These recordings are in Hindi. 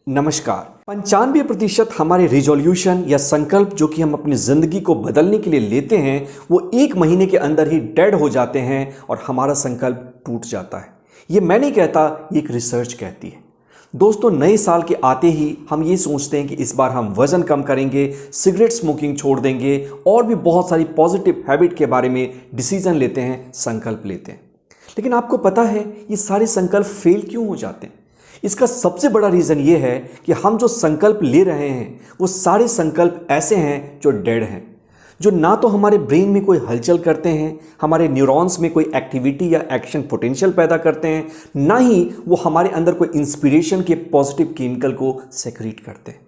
नमस्कार। 95% हमारे रिजोल्यूशन या संकल्प जो कि हम अपनी जिंदगी को बदलने के लिए लेते हैं वो 1 महीने के अंदर ही डेड हो जाते हैं और हमारा संकल्प टूट जाता है। ये मैं नहीं कहता, ये एक रिसर्च कहती है। दोस्तों, नए साल के आते ही हम ये सोचते हैं कि इस बार हम वजन कम करेंगे, सिगरेट स्मोकिंग छोड़ देंगे और भी बहुत सारी पॉजिटिव हैबिट के बारे में डिसीजन लेते हैं, संकल्प लेते हैं। लेकिन आपको पता है ये सारे संकल्प फेल क्यों हो जाते हैं? इसका सबसे बड़ा रीज़न ये है कि हम जो संकल्प ले रहे हैं वो सारे संकल्प ऐसे हैं जो डेड हैं, जो ना तो हमारे ब्रेन में कोई हलचल करते हैं, हमारे न्यूरॉन्स में कोई एक्टिविटी या एक्शन पोटेंशियल पैदा करते हैं, ना ही वो हमारे अंदर कोई इंस्पिरेशन के पॉजिटिव केमिकल को सेक्रेट करते हैं।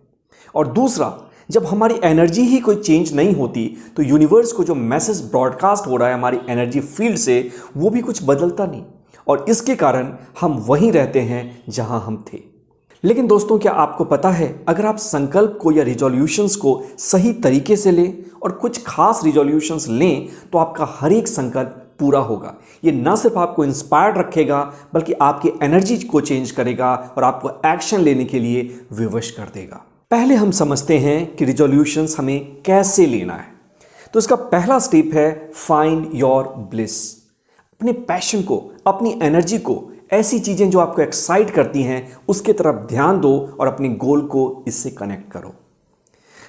और दूसरा, जब हमारी एनर्जी ही कोई चेंज नहीं होती तो यूनिवर्स को जो मैसेज ब्रॉडकास्ट हो रहा है हमारी एनर्जी फील्ड से, वो भी कुछ बदलता नहीं और इसके कारण हम वहीं रहते हैं जहां हम थे। लेकिन दोस्तों, क्या आपको पता है, अगर आप संकल्प को या रिजोल्यूशंस को सही तरीके से लें और कुछ खास रिजोल्यूशंस लें तो आपका हर एक संकल्प पूरा होगा। ये ना सिर्फ आपको इंस्पायर्ड रखेगा बल्कि आपकी एनर्जी को चेंज करेगा और आपको एक्शन लेने के लिए विवश कर देगा। पहले हम समझते हैं कि रिजोल्यूशंस हमें कैसे लेना है। तो इसका पहला स्टेप है फाइंड योर ब्लिस। अपने पैशन को, अपनी एनर्जी को, ऐसी चीजें जो आपको एक्साइट करती हैं उसके तरफ ध्यान दो और अपने गोल को इससे कनेक्ट करो।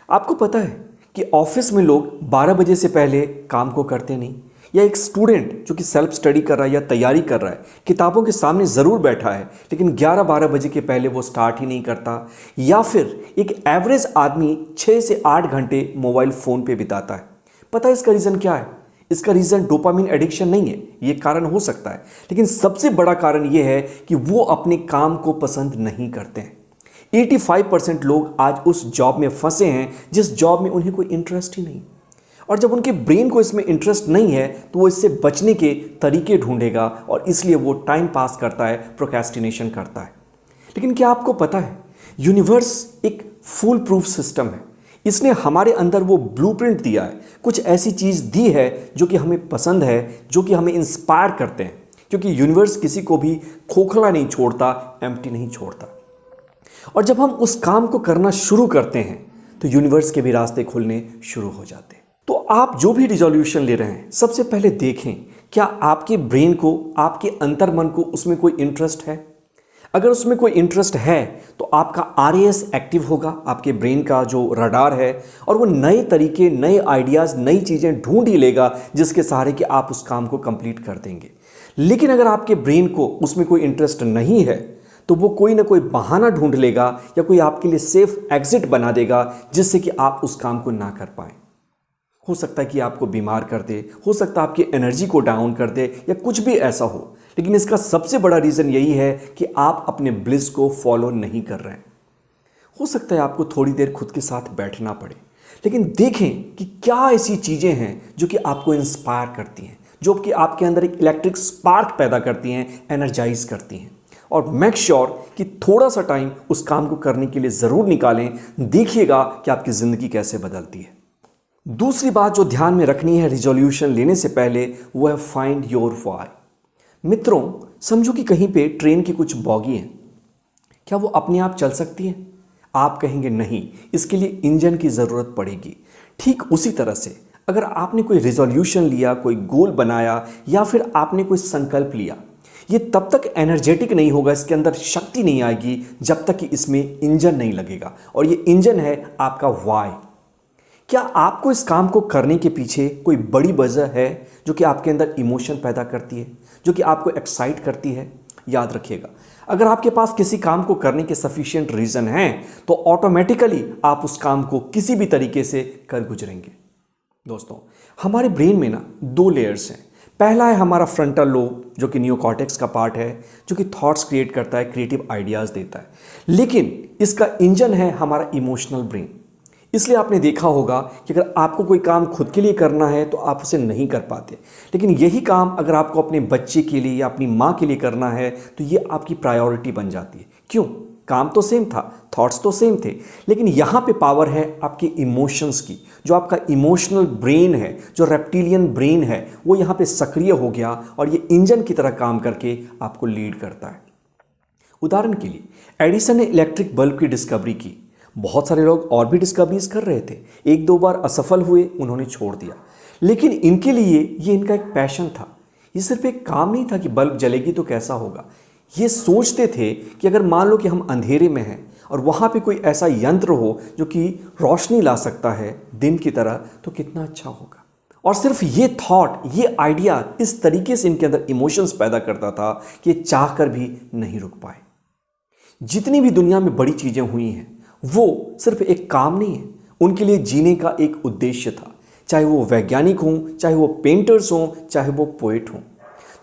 आपको पता है कि ऑफिस में लोग 12 बजे से पहले काम को करते नहीं, या एक स्टूडेंट जो कि सेल्फ स्टडी कर रहा है या तैयारी कर रहा है किताबों के सामने ज़रूर बैठा है लेकिन 11-12 बजे के पहले वो स्टार्ट ही नहीं करता, या फिर एक एवरेज आदमी 6 से 8 घंटे मोबाइल फ़ोन पे बिताता है। पता है इसका रीज़न क्या है? इसका रीज़न डोपामिन एडिक्शन नहीं है, ये कारण हो सकता है, लेकिन सबसे बड़ा कारण ये है कि वो अपने काम को पसंद नहीं करते हैं। 85% लोग आज उस जॉब में फंसे हैं जिस जॉब में उन्हें कोई इंटरेस्ट ही नहीं, और जब उनके ब्रेन को इसमें इंटरेस्ट नहीं है तो वो इससे बचने के तरीके ढूंढेगा और इसलिए वो टाइम पास करता है, प्रोक्रेस्टिनेशन करता है। लेकिन क्या आपको पता है, यूनिवर्स एक फुल प्रूफ सिस्टम है। इसने हमारे अंदर वो ब्लूप्रिंट दिया है, कुछ ऐसी चीज़ दी है जो कि हमें पसंद है, जो कि हमें इंस्पायर करते हैं, क्योंकि यूनिवर्स किसी को भी खोखला नहीं छोड़ता, एम्प्टी नहीं छोड़ता। और जब हम उस काम को करना शुरू करते हैं तो यूनिवर्स के भी रास्ते खुलने शुरू हो जाते हैं। तो आप जो भी रिजोल्यूशन ले रहे हैं, सबसे पहले देखें क्या आपके ब्रेन को, आपके अंतर्मन को उसमें कोई इंटरेस्ट है। अगर उसमें कोई इंटरेस्ट है तो आपका RAS एक्टिव होगा, आपके ब्रेन का जो रडार है, और वो नए तरीके, नए आइडियाज़, नई चीज़ें ढूंढ ही लेगा जिसके सहारे कि आप उस काम को कंप्लीट कर देंगे। लेकिन अगर आपके ब्रेन को उसमें कोई इंटरेस्ट नहीं है तो वो कोई ना कोई बहाना ढूंढ लेगा या कोई आपके लिए सेफ एग्जिट बना देगा जिससे कि आप उस काम को ना कर पाएँ। हो सकता है कि आपको बीमार कर दे, हो सकता है आपकी एनर्जी को डाउन कर दे, या कुछ भी ऐसा हो, लेकिन इसका सबसे बड़ा रीज़न यही है कि आप अपने ब्लिस को फॉलो नहीं कर रहे हैं। हो सकता है आपको थोड़ी देर खुद के साथ बैठना पड़े, लेकिन देखें कि क्या ऐसी चीज़ें हैं जो कि आपको इंस्पायर करती हैं, जो कि आपके अंदर एक इलेक्ट्रिक स्पार्क पैदा करती हैं, एनर्जाइज करती हैं। और मेक श्योर कि थोड़ा सा टाइम उस काम को करने के लिए ज़रूर निकालें। देखिएगा कि आपकी ज़िंदगी कैसे बदलती है। दूसरी बात जो ध्यान में रखनी है रिजोल्यूशन लेने से पहले, वो है फाइंड योर व्हाई। मित्रों, समझो कि कहीं पे ट्रेन की कुछ बॉगी हैं, क्या वो अपने आप चल सकती है? आप कहेंगे नहीं, इसके लिए इंजन की ज़रूरत पड़ेगी। ठीक उसी तरह से अगर आपने कोई रिजोल्यूशन लिया, कोई गोल बनाया, या फिर आपने कोई संकल्प लिया, ये तब तक एनर्जेटिक नहीं होगा, इसके अंदर शक्ति नहीं आएगी जब तक कि इसमें इंजन नहीं लगेगा, और ये इंजन है आपका व्हाई। क्या आपको इस काम को करने के पीछे कोई बड़ी वजह है जो कि आपके अंदर इमोशन पैदा करती है, जो कि आपको एक्साइट करती है? याद रखिएगा, अगर आपके पास किसी काम को करने के सफिशिएंट रीज़न हैं तो ऑटोमेटिकली आप उस काम को किसी भी तरीके से कर गुजरेंगे। दोस्तों, हमारे ब्रेन में ना 2 लेयर्स हैं। पहला है हमारा फ्रंटल लोब जो कि नियोकॉर्टेक्स का पार्ट है, जो कि थॉट्स क्रिएट करता है, क्रिएटिव आइडियाज़ देता है। लेकिन इसका इंजन है हमारा इमोशनल ब्रेन। इसलिए आपने देखा होगा कि अगर आपको कोई काम खुद के लिए करना है तो आप उसे नहीं कर पाते, लेकिन यही काम अगर आपको अपने बच्चे के लिए या अपनी माँ के लिए करना है तो ये आपकी प्रायोरिटी बन जाती है। क्यों? काम तो सेम था, थॉट्स तो सेम थे, लेकिन यहाँ पे पावर है आपके इमोशंस की। जो आपका इमोशनल ब्रेन है, जो रेप्टिलियन ब्रेन है, वो यहाँ पे सक्रिय हो गया और ये इंजन की तरह काम करके आपको लीड करता है। उदाहरण के लिए एडिसन ने इलेक्ट्रिक बल्ब की डिस्कवरी की। बहुत सारे लोग और भी डिस्कवरीज कर रहे थे, एक दो बार असफल हुए, उन्होंने छोड़ दिया। लेकिन इनके लिए ये इनका एक पैशन था। ये सिर्फ एक काम नहीं था कि बल्ब जलेगी तो कैसा होगा। ये सोचते थे कि अगर मान लो कि हम अंधेरे में हैं और वहाँ पे कोई ऐसा यंत्र हो जो कि रोशनी ला सकता है दिन की तरह, तो कितना अच्छा होगा। और सिर्फ ये थॉट, ये आइडिया इस तरीके से इनके अंदर इमोशंस पैदा करता था कि ये चाह कर भी नहीं रुक पाए। जितनी भी दुनिया में बड़ी चीज़ें हुई हैं वो सिर्फ एक काम नहीं है, उनके लिए जीने का एक उद्देश्य था। चाहे वो वैज्ञानिक हों, चाहे वो पेंटर्स हों, चाहे वो पोएट हों।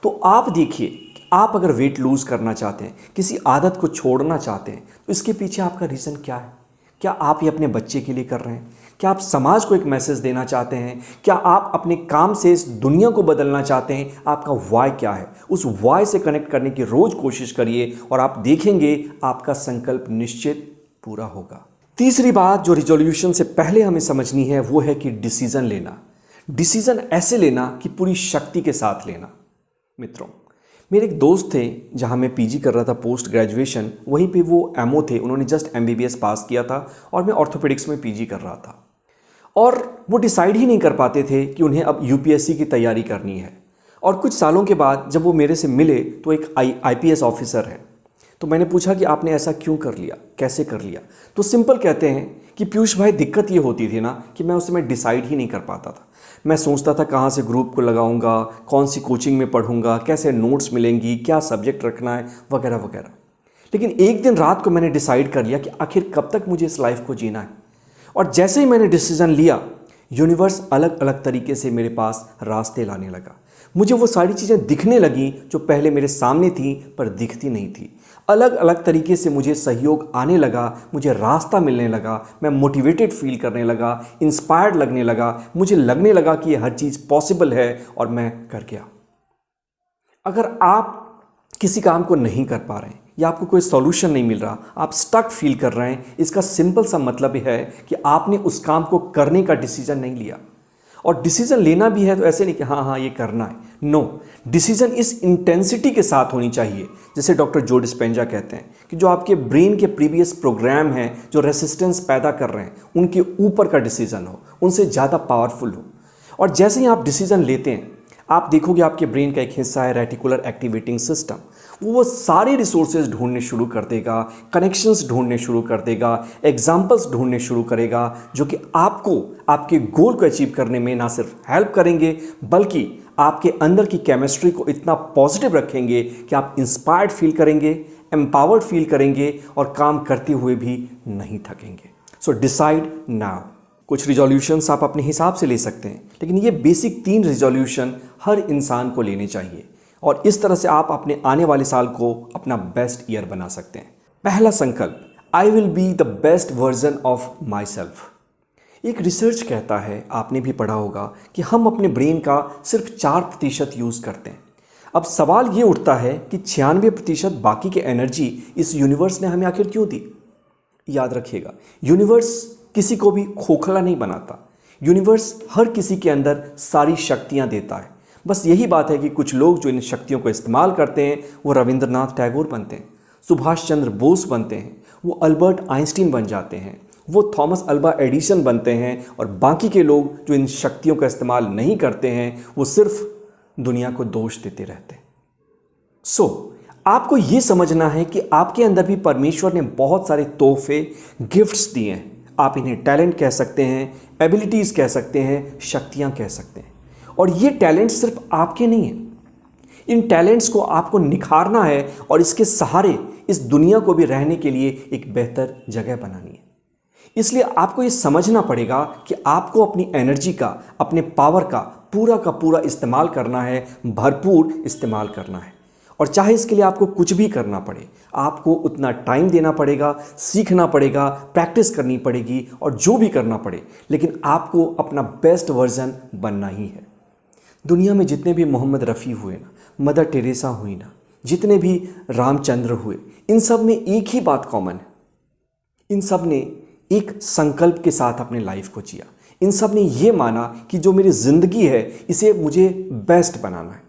तो आप देखिए, आप अगर वेट लूज़ करना चाहते हैं, किसी आदत को छोड़ना चाहते हैं, तो इसके पीछे आपका रीज़न क्या है? क्या आप ये अपने बच्चे के लिए कर रहे हैं? क्या आप समाज को एक मैसेज देना चाहते हैं? क्या आप अपने काम से इस दुनिया को बदलना चाहते हैं? आपका वाई क्या है? उस वाई से कनेक्ट करने की रोज़ कोशिश करिए और आप देखेंगे आपका संकल्प निश्चित पूरा होगा। तीसरी बात जो रिजोल्यूशन से पहले हमें समझनी है वो है कि डिसीजन लेना। डिसीजन ऐसे लेना कि पूरी शक्ति के साथ लेना। मित्रों, मेरे एक दोस्त थे जहां मैं पीजी कर रहा था, पोस्ट ग्रेजुएशन, वहीं पे वो एमओ थे, उन्होंने जस्ट एमबीबीएस पास किया था और मैं ऑर्थोपेडिक्स में पीजी कर रहा था। और वो डिसाइड ही नहीं कर पाते थे कि उन्हें अब यूपीएससी की तैयारी करनी है। और कुछ सालों के बाद जब वो मेरे से मिले तो एक आईपीएस ऑफिसर है। तो मैंने पूछा कि आपने ऐसा क्यों कर लिया, कैसे कर लिया? तो सिंपल कहते हैं कि पीयूष भाई, दिक्कत ये होती थी ना कि मैं उस समय डिसाइड ही नहीं कर पाता था। मैं सोचता था कहाँ से ग्रुप को लगाऊंगा, कौन सी कोचिंग में पढ़ूंगा, कैसे नोट्स मिलेंगी, क्या सब्जेक्ट रखना है, वगैरह वगैरह। लेकिन एक दिन रात को मैंने डिसाइड कर लिया कि आखिर कब तक मुझे इस लाइफ को जीना है। और जैसे ही मैंने डिसीजन लिया, यूनिवर्स अलग अलग तरीके से मेरे पास रास्ते लाने लगा। मुझे वो सारी चीज़ें दिखने लगी जो पहले मेरे सामने थी पर दिखती नहीं थी। अलग अलग तरीके से मुझे सहयोग आने लगा, मुझे रास्ता मिलने लगा, मैं मोटिवेटेड फील करने लगा, इंस्पायर्ड लगने लगा, मुझे लगने लगा कि ये हर चीज़ पॉसिबल है और मैं कर गया। अगर आप किसी काम को नहीं कर पा रहे हैं या आपको कोई सॉल्यूशन नहीं मिल रहा, आप स्टक फील कर रहे हैं, इसका सिंपल सा मतलब है कि आपने उस काम को करने का डिसीजन नहीं लिया। और डिसीजन लेना भी है तो ऐसे नहीं कि हाँ हाँ ये करना है। नो, डिसीजन इस इंटेंसिटी के साथ होनी चाहिए, जैसे डॉक्टर जो डिस्पेंजा कहते हैं कि जो आपके ब्रेन के प्रीवियस प्रोग्राम हैं जो रेसिस्टेंस पैदा कर रहे हैं उनके ऊपर का डिसीजन हो, उनसे ज़्यादा पावरफुल हो। और जैसे ही आप डिसीजन लेते हैं, आप देखोगे आपके ब्रेन का एक हिस्सा है रेटिकुलर एक्टिवेटिंग सिस्टम, वो सारे रिसोर्सेज ढूंढने शुरू कर देगा, कनेक्शंस ढूंढने शुरू कर देगा, एग्जाम्पल्स ढूंढने शुरू करेगा जो कि आपको आपके गोल को अचीव करने में ना सिर्फ हेल्प करेंगे बल्कि आपके अंदर की केमिस्ट्री को इतना पॉजिटिव रखेंगे कि आप इंस्पायर्ड फील करेंगे, एम्पावर्ड फील करेंगे और काम करते हुए भी नहीं थकेंगे। So decide now. कुछ रिजोल्यूशंस आप अपने हिसाब से ले सकते हैं, लेकिन ये बेसिक 3 रिजोल्यूशन हर इंसान को लेने चाहिए और इस तरह से आप अपने आने वाले साल को अपना बेस्ट ईयर बना सकते हैं। पहला संकल्प, I will be the best version of my self. एक रिसर्च कहता है, आपने भी पढ़ा होगा, कि हम अपने ब्रेन का सिर्फ 4% यूज़ करते हैं। अब सवाल ये उठता है कि 96% बाकी के एनर्जी इस यूनिवर्स ने हमें आखिर क्यों दी? याद रखिएगा, यूनिवर्स किसी को भी खोखला नहीं बनाता। यूनिवर्स हर किसी के अंदर सारी शक्तियां देता है। बस यही बात है कि कुछ लोग जो इन शक्तियों को इस्तेमाल करते हैं वो रविंद्रनाथ टैगोर बनते हैं, सुभाष चंद्र बोस बनते हैं, वो अल्बर्ट आइंस्टीन बन जाते हैं, वो थॉमस अल्वा एडिसन बनते हैं और बाकी के लोग जो इन शक्तियों का इस्तेमाल नहीं करते हैं वो सिर्फ दुनिया को दोष देते रहते हैं। आपको ये समझना है कि आपके अंदर भी परमेश्वर ने बहुत सारे तोहफे, गिफ्ट्स दिए हैं। आप इन्हें टैलेंट कह सकते हैं, एबिलिटीज़ कह सकते हैं, शक्तियाँ कह सकते हैं। और ये टैलेंट सिर्फ आपके नहीं हैं। इन टैलेंट्स को आपको निखारना है और इसके सहारे इस दुनिया को भी रहने के लिए एक बेहतर जगह बनानी है। इसलिए आपको ये समझना पड़ेगा कि आपको अपनी एनर्जी का, अपने पावर का पूरा इस्तेमाल करना है, भरपूर इस्तेमाल करना है। और चाहे इसके लिए आपको कुछ भी करना पड़े, आपको उतना टाइम देना पड़ेगा, सीखना पड़ेगा, प्रैक्टिस करनी पड़ेगी और जो भी करना पड़े, लेकिन आपको अपना बेस्ट वर्जन बनना ही है। दुनिया में जितने भी मोहम्मद रफ़ी हुए ना, मदर टेरेसा हुई ना, जितने भी रामचंद्र हुए, इन सब में एक ही बात कॉमन है। इन सब ने एक संकल्प के साथ अपने लाइफ को जिया। इन सब ने ये माना कि जो मेरी ज़िंदगी है इसे मुझे बेस्ट बनाना है।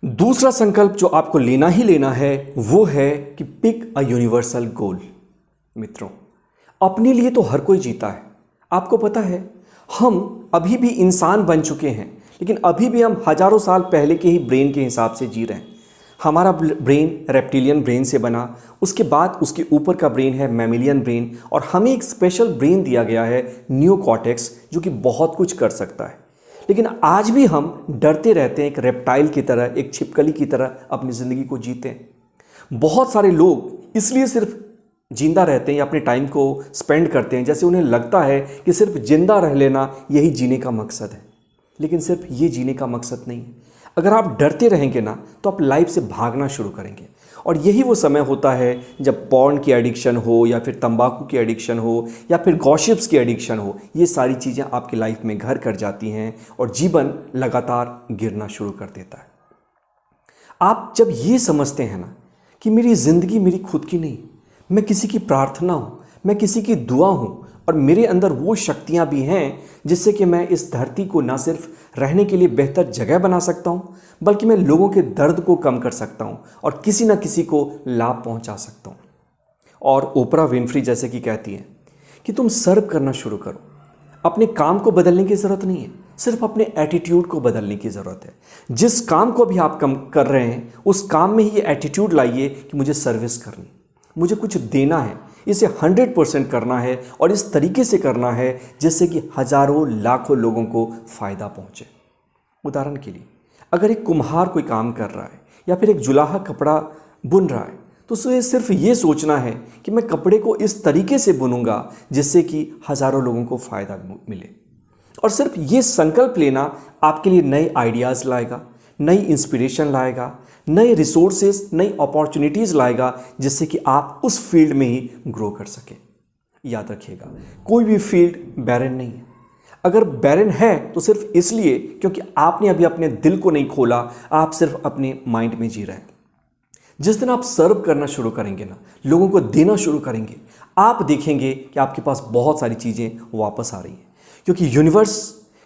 दूसरा संकल्प जो आपको लेना ही लेना है वो है कि पिक अ यूनिवर्सल गोल। मित्रों, अपने लिए तो हर कोई जीता है। आपको पता है, हम अभी भी इंसान बन चुके हैं, लेकिन अभी भी हम हजारों साल पहले के ही ब्रेन के हिसाब से जी रहे हैं। हमारा ब्रेन रेप्टिलियन ब्रेन से बना, उसके बाद उसके ऊपर का ब्रेन है मैमिलियन ब्रेन, और हमें एक स्पेशल ब्रेन दिया गया है नियोकॉर्टेक्स, जो कि बहुत कुछ कर सकता है। लेकिन आज भी हम डरते रहते हैं, एक रेप्टाइल की तरह, एक छिपकली की तरह अपनी ज़िंदगी को जीते हैं। बहुत सारे लोग इसलिए सिर्फ जिंदा रहते हैं या अपने टाइम को स्पेंड करते हैं जैसे उन्हें लगता है कि सिर्फ जिंदा रह लेना यही जीने का मकसद है। लेकिन सिर्फ ये जीने का मकसद नहीं है। अगर आप डरते रहेंगे ना तो आप लाइफ से भागना शुरू करेंगे, और यही वो समय होता है जब पॉर्न की एडिक्शन हो, या फिर तंबाकू की एडिक्शन हो, या फिर गॉसिप्स की एडिक्शन हो। ये सारी चीज़ें आपकी लाइफ में घर कर जाती हैं और जीवन लगातार गिरना शुरू कर देता है। आप जब ये समझते हैं ना कि मेरी ज़िंदगी मेरी खुद की नहीं, मैं किसी की प्रार्थना हूँ, मैं किसी की दुआ हूँ, और मेरे अंदर वो शक्तियाँ भी हैं जिससे कि मैं इस धरती को ना सिर्फ रहने के लिए बेहतर जगह बना सकता हूँ, बल्कि मैं लोगों के दर्द को कम कर सकता हूँ और किसी ना किसी को लाभ पहुँचा सकता हूँ। और ओपरा विनफ्री जैसे कि कहती हैं कि तुम सर्व करना शुरू करो। अपने काम को बदलने की ज़रूरत नहीं है, सिर्फ अपने एटीट्यूड को बदलने की ज़रूरत है। जिस काम को भी आप कम कर रहे हैं, उस काम में ही ये एटीट्यूड लाइए कि मुझे सर्विस करनी, मुझे कुछ देना है, इसे 100% करना है, और इस तरीके से करना है जिससे कि हजारों लाखों लोगों को फ़ायदा पहुँचे। उदाहरण के लिए, अगर एक कुम्हार कोई काम कर रहा है या फिर एक जुलाहा कपड़ा बुन रहा है, तो उसे सिर्फ ये सोचना है कि मैं कपड़े को इस तरीके से बुनूंगा जिससे कि हजारों लोगों को फ़ायदा मिले। और सिर्फ ये संकल्प लेना आपके लिए नए आइडियाज़ लाएगा, नई इंस्पिरेशन लाएगा, नए रिसोर्सेज, नई अपॉर्चुनिटीज़ लाएगा, जिससे कि आप उस फील्ड में ही ग्रो कर सकें। याद रखिएगा, कोई भी फील्ड बैरन नहीं है। अगर बैरन है तो सिर्फ इसलिए क्योंकि आपने अभी अपने दिल को नहीं खोला, आप सिर्फ अपने माइंड में जी रहे हैं। जिस दिन आप सर्व करना शुरू करेंगे ना, लोगों को देना शुरू करेंगे, आप देखेंगे कि आपके पास बहुत सारी चीज़ें वापस आ रही हैं। क्योंकि यूनिवर्स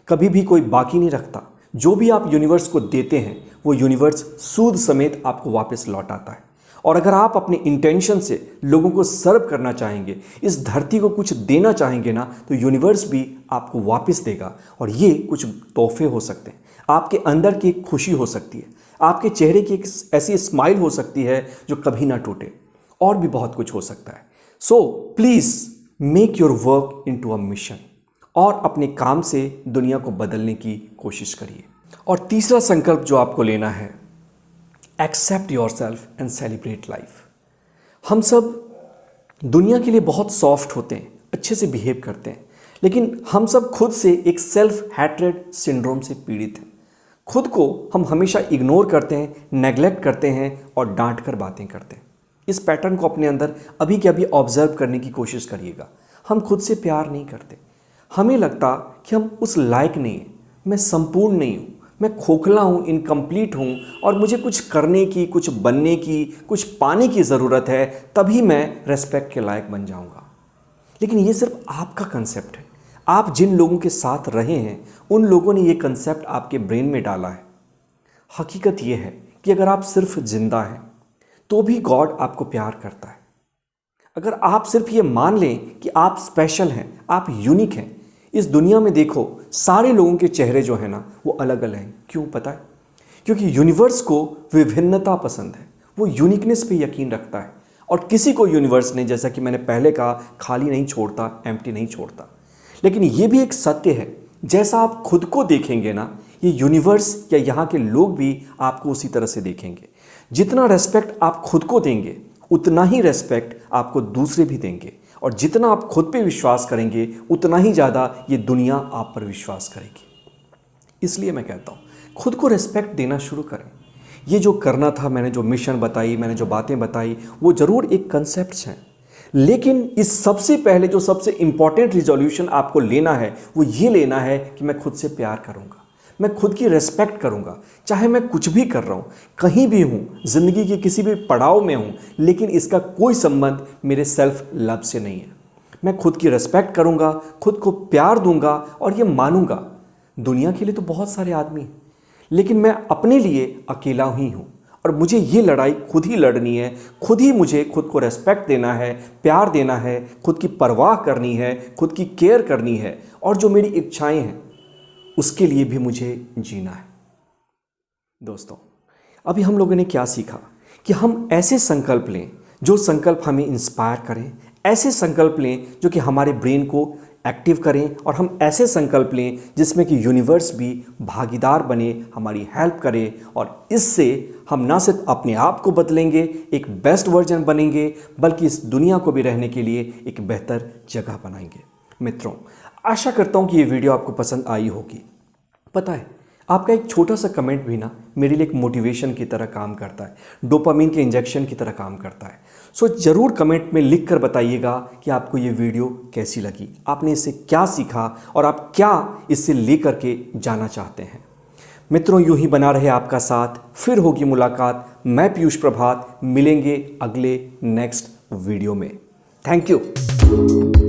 कभी भी कोई बाकी नहीं रखता। जो भी आप यूनिवर्स को देते हैं, वो यूनिवर्स सूद समेत आपको वापस लौट आता है। और अगर आप अपने इंटेंशन से लोगों को सर्व करना चाहेंगे, इस धरती को कुछ देना चाहेंगे ना, तो यूनिवर्स भी आपको वापस देगा। और ये कुछ तोहफे हो सकते हैं, आपके अंदर की एक खुशी हो सकती है, आपके चेहरे की एक ऐसी स्माइल हो सकती है जो कभी ना टूटे, और भी बहुत कुछ हो सकता है। So please make your work into a mission, और अपने काम से दुनिया को बदलने की कोशिश करिए। और तीसरा संकल्प जो आपको लेना है, accept yourself and celebrate life. हम सब दुनिया के लिए बहुत सॉफ्ट होते हैं, अच्छे से बिहेव करते हैं, लेकिन हम सब खुद से एक सेल्फ हैट्रेड सिंड्रोम से पीड़ित हैं। खुद को हम हमेशा इग्नोर करते हैं, नेग्लेक्ट करते हैं और डांट कर बातें करते हैं। इस पैटर्न को अपने अंदर अभी के अभी ऑब्जर्व करने की कोशिश करिएगा। हम खुद से प्यार नहीं करते। हमें लगता कि हम उस लायक नहीं हैं, मैं संपूर्ण नहीं हूँ, मैं खोखला हूँ, इनकम्प्लीट हूँ, और मुझे कुछ करने की, कुछ बनने की, कुछ पाने की ज़रूरत है, तभी मैं रेस्पेक्ट के लायक बन जाऊँगा। लेकिन ये सिर्फ आपका कंसेप्ट है। आप जिन लोगों के साथ रहे हैं, उन लोगों ने ये कंसेप्ट आपके ब्रेन में डाला है। हकीकत ये है कि अगर आप सिर्फ जिंदा हैं तो भी गॉड आपको प्यार करता है। अगर आप सिर्फ ये मान लें कि आप स्पेशल हैं, आप यूनिक हैं, इस दुनिया में देखो सारे लोगों के चेहरे जो है ना, वो अलग अलग हैं। क्यों पता है? क्योंकि यूनिवर्स को विभिन्नता पसंद है, वो यूनिकनेस पे यकीन रखता है। और किसी को यूनिवर्स ने, जैसा कि मैंने पहले कहा, खाली नहीं छोड़ता, एम्प्टी नहीं छोड़ता। लेकिन ये भी एक सत्य है, जैसा आप खुद को देखेंगे ना, ये यूनिवर्स या यहाँ के लोग भी आपको उसी तरह से देखेंगे। जितना रेस्पेक्ट आप खुद को देंगे, उतना ही रेस्पेक्ट आपको दूसरे भी देंगे। और जितना आप खुद पे विश्वास करेंगे, उतना ही ज़्यादा ये दुनिया आप पर विश्वास करेगी। इसलिए मैं कहता हूँ, खुद को रेस्पेक्ट देना शुरू करें। ये जो करना था, मैंने जो मिशन बताई, मैंने जो बातें बताई, वो ज़रूर एक कंसेप्ट्स हैं, लेकिन इस सबसे पहले जो सबसे इंपॉर्टेंट रिजोल्यूशन आपको लेना है, वो ये लेना है कि मैं खुद से प्यार करूँगा, मैं खुद की रेस्पेक्ट करूँगा। चाहे मैं कुछ भी कर रहा हूँ, कहीं भी हूँ, ज़िंदगी के किसी भी पड़ाव में हूँ, लेकिन इसका कोई संबंध मेरे सेल्फ लव से नहीं है। मैं खुद की रेस्पेक्ट करूँगा, खुद को प्यार दूंगा, और ये मानूंगा दुनिया के लिए तो बहुत सारे आदमी हैं, लेकिन मैं अपने लिए अकेला ही हूँ और मुझे ये लड़ाई खुद ही लड़नी है, खुद ही मुझे खुद को रेस्पेक्ट देना है, प्यार देना है, खुद की परवाह करनी है, खुद की केयर करनी है और जो मेरी इच्छाएं हैं उसके लिए भी मुझे जीना है। दोस्तों, अभी हम लोगों ने क्या सीखा कि हम ऐसे संकल्प लें जो संकल्प हमें इंस्पायर करें, ऐसे संकल्प लें जो कि हमारे ब्रेन को एक्टिव करें और हम ऐसे संकल्प लें जिसमें कि यूनिवर्स भी भागीदार बने, हमारी हेल्प करे और इससे हम ना सिर्फ अपने आप को बदलेंगे, एक बेस्ट वर्जन बनेंगे, बल्कि इस दुनिया को भी रहने के लिए एक बेहतर जगह बनाएंगे। मित्रों, आशा करता हूँ कि ये वीडियो आपको पसंद आई होगी। पता है, आपका एक छोटा सा कमेंट भी ना मेरे लिए एक मोटिवेशन की तरह काम करता है, डोपामिन के इंजेक्शन की तरह काम करता है। सो ज़रूर कमेंट में लिख कर बताइएगा कि आपको ये वीडियो कैसी लगी, आपने इससे क्या सीखा और आप क्या इससे लेकर के जाना चाहते हैं। मित्रों, यूं ही बना रहे आपका साथ, फिर होगी मुलाकात। मैं पीयूष प्रभात, मिलेंगे अगले नेक्स्ट वीडियो में। Thank you.